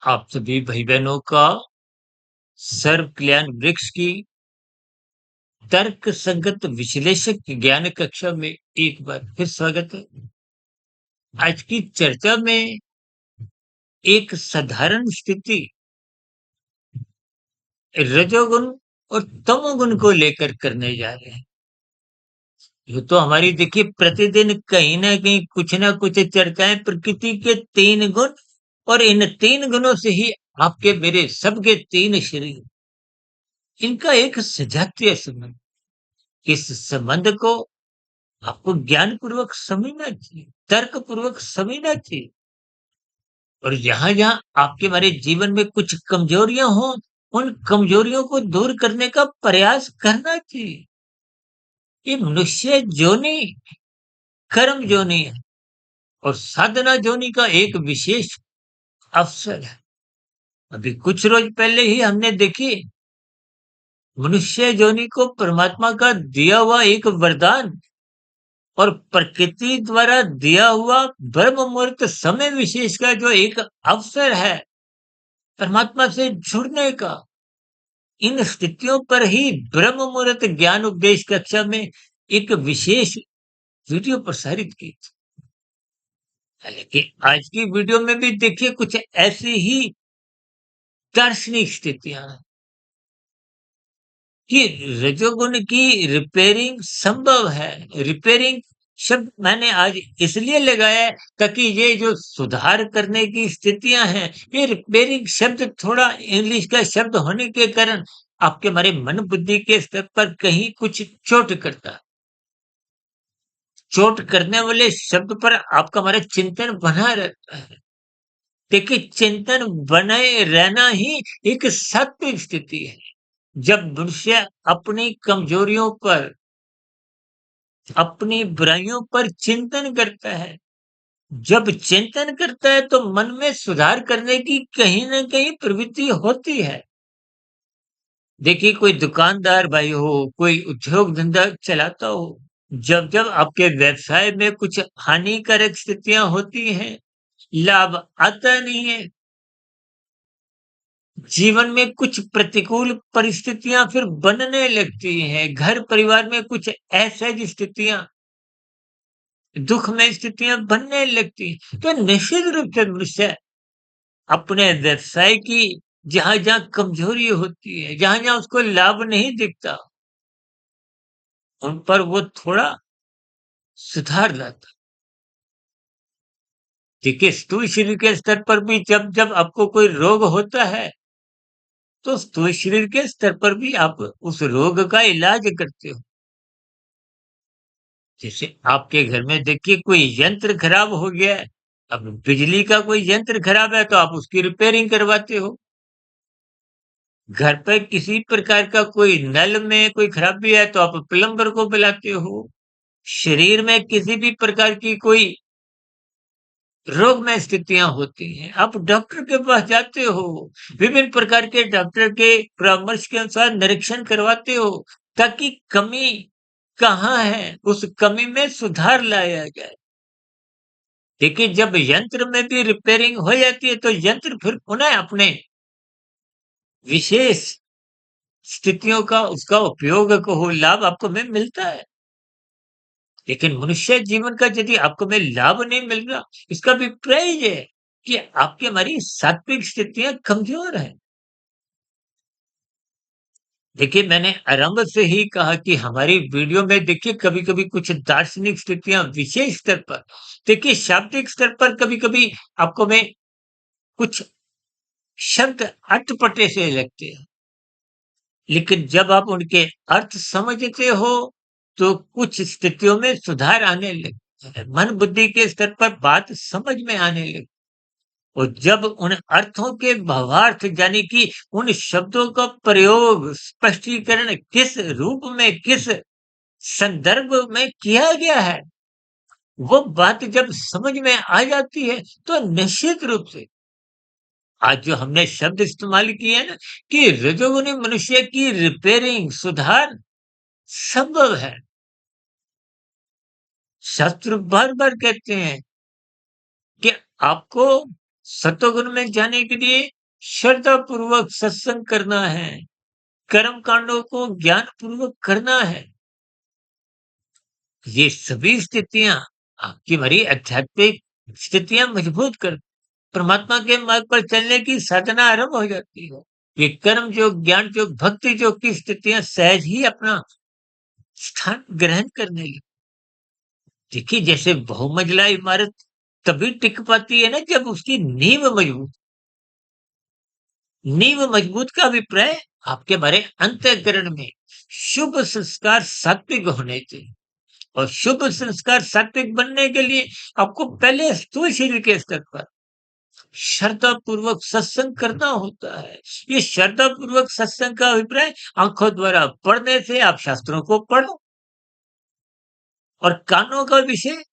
आप सभी भाई बहनों का सर्व कल्याण वृक्ष की तर्क संगत विश्लेषक ज्ञान कक्षा में एक बार फिर स्वागत है। आज की चर्चा में एक साधारण स्थिति रजोगुण और तमोगुण को लेकर करने जा रहे हैं। ये तो हमारी देखिए प्रतिदिन कहीं ना कहीं कुछ ना कुछ चर्चाएं प्रकृति के 3 गुण और इन 3 गुणों से ही आपके मेरे सबके 3 शरीर, इनका एक सजातीय संबंध। इस संबंध को आपको ज्ञानपूर्वक समझना चाहिए, तर्कपूर्वक समझना चाहिए और जहाँ-जहाँ आपके हमारे जीवन में कुछ कमजोरियाँ हों, उन कमजोरियों को दूर करने का प्रयास करना चाहिए। ये मनुष्य योनि कर्म योनि है और साधना योनि का एक विशेष अवसर है। अभी कुछ रोज पहले ही हमने देखी मनुष्य योनि को परमात्मा का दिया हुआ एक वरदान और प्रकृति द्वारा दिया हुआ ब्रह्म मुहूर्त समय विशेष का जो एक अवसर है परमात्मा से जुड़ने का, इन स्थितियों पर ही ब्रह्म मुहूर्त ज्ञान उपदेश कक्षा में एक विशेष वीडियो प्रसारित की थी। हालांकि आज की वीडियो में भी देखिए कुछ ऐसी ही दार्शनिक स्थितियां हैं कि रजोगुण की रिपेयरिंग संभव है। रिपेयरिंग शब्द मैंने आज इसलिए लगाया है ताकि ये जो सुधार करने की स्थितियां हैं, ये रिपेयरिंग शब्द थोड़ा इंग्लिश का शब्द होने के कारण आपके हमारे मन बुद्धि के स्तर पर कहीं कुछ चोट करता है। चोट करने वाले शब्द पर आपका हमारा चिंतन बना रहता है। देखिए चिंतन बने रहना ही एक सात्विक स्थिति है। जब मनुष्य अपनी कमजोरियों पर, अपनी बुराइयों पर चिंतन करता है, जब चिंतन करता है तो मन में सुधार करने की कहीं न कहीं प्रवृत्ति होती है। देखिए कोई दुकानदार भाई हो, कोई उद्योग धंधा चलाता हो, जब-जब आपके व्यवसाय में कुछ हानिकारक स्थितियाँ होती हैं, लाभ आता नहीं है, जीवन में कुछ प्रतिकूल परिस्थितियाँ फिर बनने लगती हैं, घर परिवार में कुछ असहज स्थितियाँ, दुःखमय स्थितियाँ बनने लगती हैं, तो निश्चित रूप से मनुष्य अपने व्यवसाय की जहाँ-जहाँ कमजोरी होती है, जहाँ-जहाँ उसको लाभ नहीं दिखता, उन पर वो थोड़ा सुधार लाता है। देखिए स्थूल शरीर के स्तर पर भी जब-जब आपको कोई रोग होता है, तो स्थूल शरीर के स्तर पर भी आप उस रोग का इलाज करते हो। जैसे आपके घर में देखिए कोई यंत्र खराब हो गया है, अब बिजली का कोई यंत्र खराब है तो आप उसकी रिपेयरिंग करवाते हो। घर पे किसी प्रकार का कोई नल में कोई खराबी है तो आप प्लम्बर को बुलाते हो। शरीर में किसी भी प्रकार की कोई रोगमय स्थितियाँ होती हैं, आप डॉक्टर के पास जाते हो, विभिन्न प्रकार के डॉक्टर के परामर्श के अनुसार निरीक्षण करवाते हो, ताकि कमी कहाँ है, उस कमी में सुधार लाया जाए। देखिए, जब यंत्र में भी रिपेयरिंग हो जाती है, तो यंत्र फिर पुनः अपने विशेष स्थितियों का उसका उपयोग को लाभ आपको में मिलता है। लेकिन मनुष्य जीवन का यदि आपको में लाभ नहीं मिल रहा, इसका अभिप्राय ये है कि आपकी हमारी सात्विक स्थितियाँ कमज़ोर हैं। देखिए, मैंने आरंभ से ही कहा कि हमारी वीडियो में देखिए कभी-कभी कुछ दार्शनिक स्थितियाँ विशेष स्तर पर, देखिए शाब्दिक स्तर पर कभी-कभी आपको में कुछ शब्द अटपटे से लगते हैं। लेकिन जब आप उनके अर्थ समझते हो, तो कुछ स्थितियों में सुधार आने लगता है। मन बुद्धि के स्तर पर बात समझ में आने लगती है और जब उन अर्थों के भावार्थ यानी कि उन शब्दों का प्रयोग, स्पष्टीकरण किस रूप में, किस संदर्भ में किया गया है, वो बात जब समझ में आ जाती है, तो निश्चित रूप से आज जो हमने शब्द इस्तेमाल किए हैं ना कि रजोगुनी मनुष्य की रिपेयरिंग, सुधार संभव है। शास्त्र बार-बार कहते हैं कि आपको सत्वगुण में जाने के लिए श्रद्धा पूर्वक सत्संग करना है, कर्म कांडों को ज्ञान पूर्वक करना है। ये सभी स्थितियां आपकी हमारी आध्यात्मिक स्थितियां मजबूत कर परमात्मा के मार्ग पर चलने की साधना आरंभ हो जाती है। ये कर्म योग, ज्ञान योग, भक्ति योग की स्थितियां सहज ही अपना स्थान ग्रहण करने लगी। देखिए, जैसे बहुमंजिला इमारत तभी टिक पाती है ना जब उसकी नींव मजबूत का अभिप्राय आपके हमारे अंतःकरण में शुभ संस्कार सात्विक होने चाहिए। और शुभ संस्कार सात्विक बनने के लिए आपको पहले स्थूल शरीर के स्तर पर श्रद्धा पूर्वक सत्संग करना होता है। ये श्रद्धा पूर्वक सत्संग का अभिप्राय आंखों द्वारा पढ़ने से आप शास्त्रों को पढ़ो, और कानों का विषय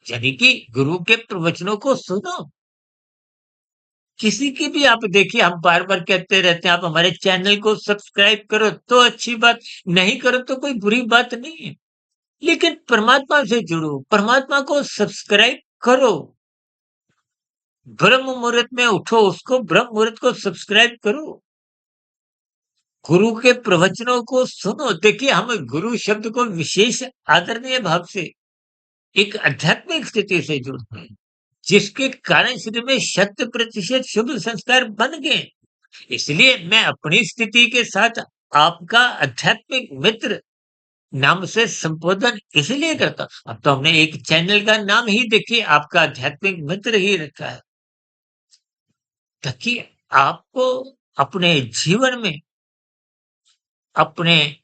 यानी कि गुरु के प्रवचनों को सुनो। किसी की भी आप देखिए, हम बार-बार कहते रहते हैं आप हमारे चैनल को सब्सक्राइब करो तो अच्छी बात, नहीं करो तो कोई बुरी बात नहीं है। लेकिन परमात्मा से जुड़ो, परमात्मा को सब्सक्राइब करो। ब्रह्म मुहूर्त में उठो, उसको ब्रह्म मुहूर्त को सब्सक्राइब करो। गुरु के प्रवचनों को सुनो। देखिए, हम गुरु शब्द को विशेष आदरणीय भाव से एक आध्यात्मिक स्थिति से जोड़ते हैं, जिसके कारण शरीर में 100% शुभ संस्कार बन गए। इसलिए मैं अपनी स्थिति के साथ आपका आध्यात्मिक मित्र नाम से संबोधन इसलिए करता हूं। अब तो हमने एक चैनल का नाम ही देखिए आपका आध्यात्मिक मित्र ही रखा है, ताकि आपको अपने जीवन में अपने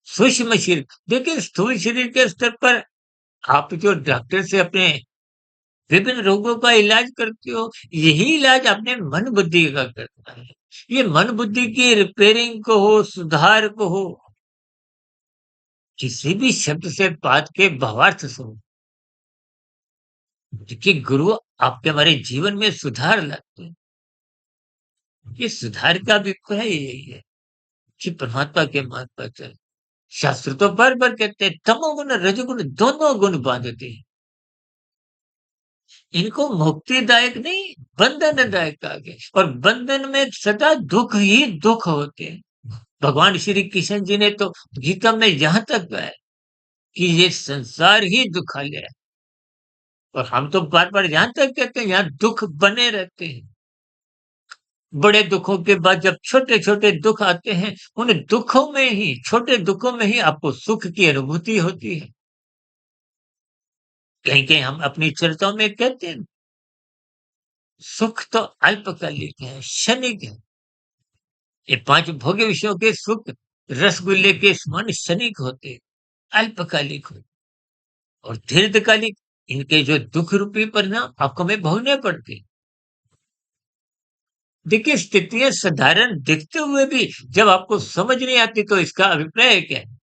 सूक्ष्म शरीर, देखिए स्थूल शरीर के स्तर पर आप जो डॉक्टर से अपने विभिन्न रोगों का इलाज करते हो, यही इलाज अपने मन बुद्धि का करता है। ये मन बुद्धि की रिपेयरिंग को हो, सुधार को हो, किसी भी शब्द से बात के भावार्थ सुनो। देखिए, गुरु आपके हमारे जीवन में सुधार लाते हैं। ये सुधार का अभिप्राय यही है कि परमात्मा के मार्ग पर चल। शास्त्र तो बार-बार कहते हैं तमोगुण, रजोगुण दोनों गुण बांधते हैं। इनको मुक्तिदायक नहीं, बंधनदायक आगे, और बंधन में सदा दुख ही दुख होते हैं। भगवान श्री कृष्ण जी ने तो गीता में यहाँ तक कहा है कि ये संसार ही दुखालय है, और हम तो बार-बार यहाँ तक कहते हैं यहाँ दुख बने रहते हैं। बड़े दुखों के बाद जब छोटे-छोटे दुख आते हैं, उन दुखों में ही, छोटे दुखों में ही आपको सुख की अनुभूति होती है। कहीं-कहीं हम अपनी चर्चाओं में कहते हैं, सुख तो अल्पकालिक है, क्षणिक है। ये 5 भोग्य विषयों के सुख रसगुल्ले के समान क्षणिक होते हैं, अल्पकालिक होते हैं, और दीर्घकालिक इनके जो दुख रूपी परिणाम आपको हमें भोगने पड़ते हैं। देखिए, स्थितियाँ साधारण दिखते हुए भी जब आपको समझ नहीं आती तो इसका अभिप्राय क्या है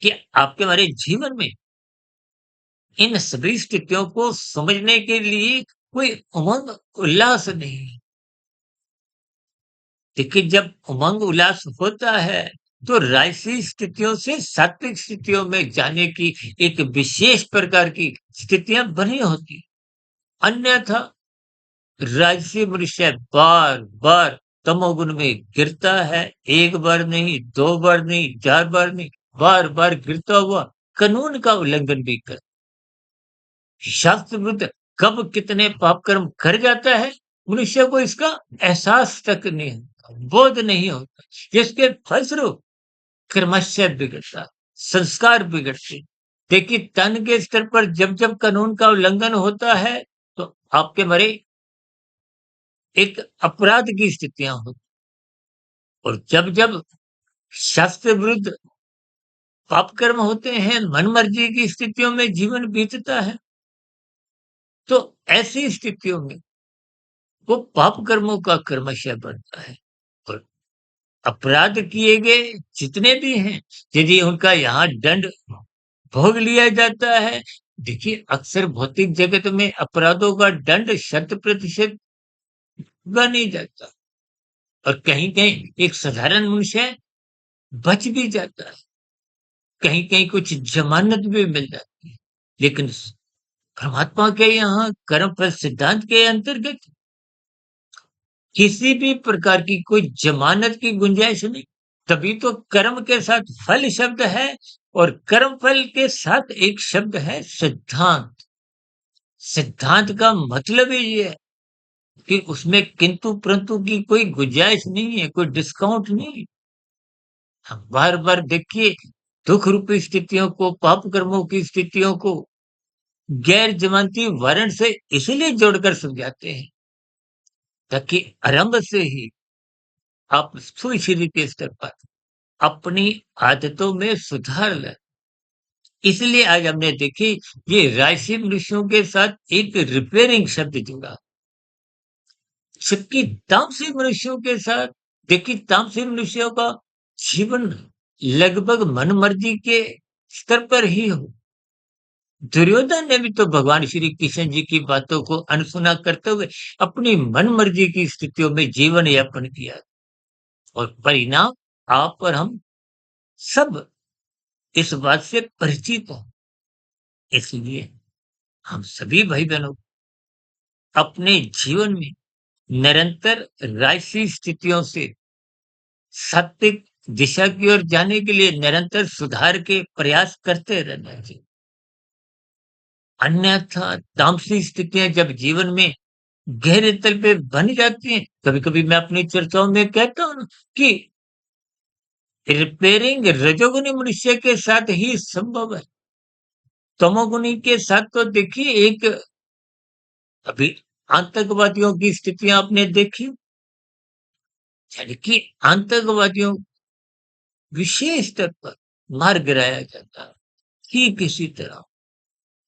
कि आपके हमारे जीवन में इन सभी स्थितियों को समझने के लिए कोई उमंग उल्लास नहीं है। देखिए, जब उमंग उल्लास होता है तो राजसी स्थितियों से सात्विक स्थितियों में जाने की एक विशेष प्रकार की स्थितियां बनी होती, अन्यथा राजसी मनुष्य बार बार तमोगुण में गिरता है। एक बार नहीं, दो बार नहीं, चार बार नहीं, बार बार गिरता हुआ कानून का उल्लंघन भी कर, शास्त्र विरुद्ध कब कितने पाप कर्म कर जाता है, मनुष्य को इसका एहसास तक नहीं होता, बोध नहीं होता, जिसके फलस्वरूप क्रमशः बिगड़ता, संस्कार बिगड़ते। देखिए, तन के स्तर पर जब जब कानून का उल्लंघन होता है तो आपके मरे एक अपराध की स्थितियां होती, और जब जब शास्त्र विरुद्ध पाप कर्म होते हैं, मन मर्जी की स्थितियों में जीवन बीतता है, तो ऐसी स्थितियों में वो पाप कर्मों का क्रमशः बढ़ता है, और अपराध किए गए जितने भी हैं, यदि उनका यहाँ दंड भोग लिया जाता है। देखिए, अक्सर भौतिक जगत में अपराधों का दंड 100% भुगता नहीं जाता, और कहीं-कहीं एक साधारण मनुष्य बच भी जाता है, कहीं-कहीं कुछ जमानत भी मिल जाती है। लेकिन परमात्मा के यहाँ कर्म फल सिद्धांत के अंतर्गत किसी भी प्रकार की कोई जमानत की गुंजाइश नहीं। तभी तो कर्म के साथ फल शब्द है और कर्म फल के साथ एक शब्द है सिद्धांत। सिद्धांत का मतलब ही ये है कि उसमें किंतु परंतु की कोई गुंजाइश नहीं है, कोई डिस्काउंट नहीं है। हम बार-बार देखिए दुःख रूपी स्थितियों को, पाप कर्मों की स्थितियों को गैर जमानती वारंट से इसलिए जोड़कर समझाते हैं ताकि आरंभ से ही आप सुई-श्री के स्तर पर अपनी आदतों में सुधार लाएँ। इसलिए आज हमने देखी ये राशि मनुष्यों के साथ एक रिपेयरिंग शब्द जुड़ा। जबकि तामसी मनुष्यों के साथ देखिए तामसी मनुष्यों का जीवन लगभग मनमर्जी के स्तर पर ही हो। दुर्योधन ने भी तो भगवान श्री कृष्ण जी की बातों को अनसुना करते हुए अपनी मनमर्जी की स्थितियों में जीवन यापन किया और परिणाम आप और हम सब इस बात से परिचित हैं। इसलिए हम सभी भाई-बहनों को अपने जीवन में निरंतर राजसी स्थितियों से सात्विक दिशा की ओर जाने के लिए निरंतर सुधार के प्रयास करते रहना चाहिए। अन्यथा तामसी स्थितियाँ जब जीवन में गहरे तल पे बन जाती हैं, कभी-कभी मैं अपनी चर्चाओं में कहता हूँ ना कि रिपेयरिंग रजोगुनी मनुष्य के साथ ही संभव है। तमोगुनी के साथ तो देखिए एक अभी आतंकवादियों की स्थितियाँ आपने देखी, यानी कि आतंकवादियों विशेष स्तर पर मार गिराया जाता है, ठीक इसी तरह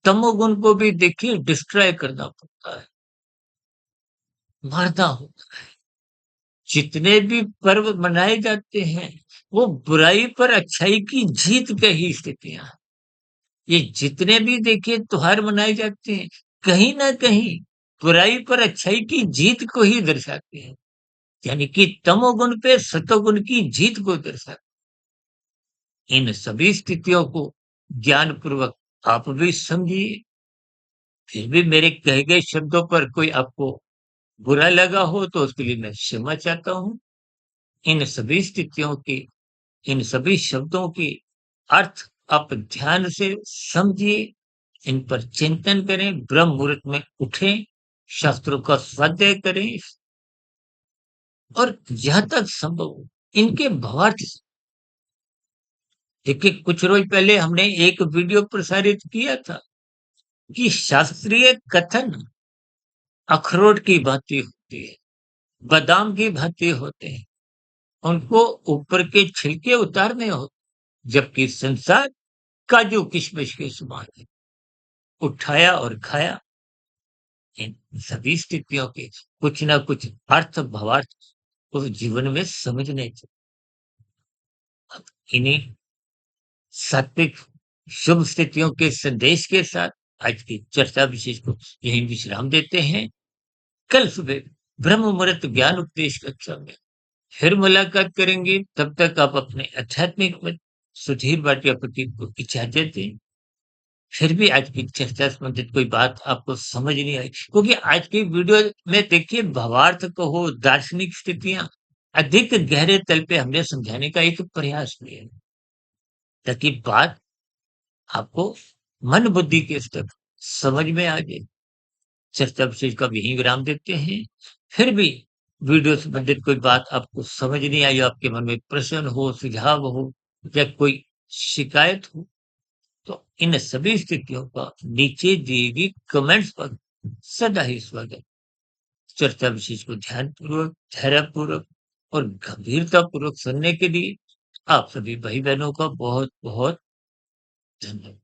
तमोगुण को भी देखिए डिस्ट्रॉय करना पड़ता है, मारना होता है। जितने भी पर्व मनाए जाते हैं, वो बुराई पर अच्छाई की जीत की ही स्थितियाँ हैं। ये जितने भी देखिए त्योहार मनाए जाते हैं, कहीं न कहीं बुराई पर अच्छाई की जीत को ही दर्शाते हैं। यानी कि तमोगुण पे सतोगुण की जीत को दर्शाते हैं। इन सभी स्थितियों को ज्ञानपूर्वक आप भी समझिए। फिर भी मेरे कहे गए शब्दों पर कोई आपको बुरा लगा हो तो उसके लिए मैं क्षमा चाहता हूँ। इन सभी स्थितियों की, इन सभी शब्दों की अर्थ आप ध्यान से समझिए, इन पर चिंतन करें, ब्रह्म मुहूर्त में उठें, शास्त्रों का स्वाध्याय करें और जहाँ तक संभव हो इनके भावार्थ देखिए कुछ रोज पहले हमने एक वीडियो प्रसारित किया था कि शास्त्रीय कथन अखरोट की भांति होती है, बादाम की भांति होते हैं, उनको ऊपर के छिलके उतारने होते, जबकि संसार काजू किशमिश के समान है, उठाया और खाया। इन सभी स्थितियों के कुछ ना कुछ अर्थ भावार्थ उस जीवन में समझने चाहिए। अब इन्हीं सात्विक शुभ स्थितियों के संदेश के साथ आज की चर्चा विशेष को यहीं विश्राम देते हैं। कल सुबह ब्रह्म मुहूर्त ज्ञान उपदेश कक्षा में फिर मुलाकात करेंगे। तब तक आप अपने आध्यात्मिक मित्र सुधीर भाटिया प्रतीक को इजाजत दें। फिर भी आज की चर्चा संबंधित कोई बात आपको समझ नहीं आई क्योंकि आज की वीडियो में देखिए भावार्थ कहो, दार्शनिक स्थितियाँ अधिक गहरे तल पे हमने समझाने का एक प्रयास किया है, ताकि बात आपको मन बुद्धि के स्तर पर समझ में आ जाए। चर्चा विशेष का यहीं विराम देते हैं। फिर भी वीडियो संबंधित कोई बात आपको समझ नहीं आई, आपके मन में प्रश्न हो, सुझाव हो या कोई शिकायत हो, तो इन सभी स्थितियों का नीचे दिए गई कमेंट्स पर सदा ही स्वागत। चर्चा विशेष को ध्यानपूर्वक, धैर्यपूर्वक और गंभीरतापूर्वक सुनने के लिए आप सभी भाई-बहनों का बहुत-बहुत धन्यवाद।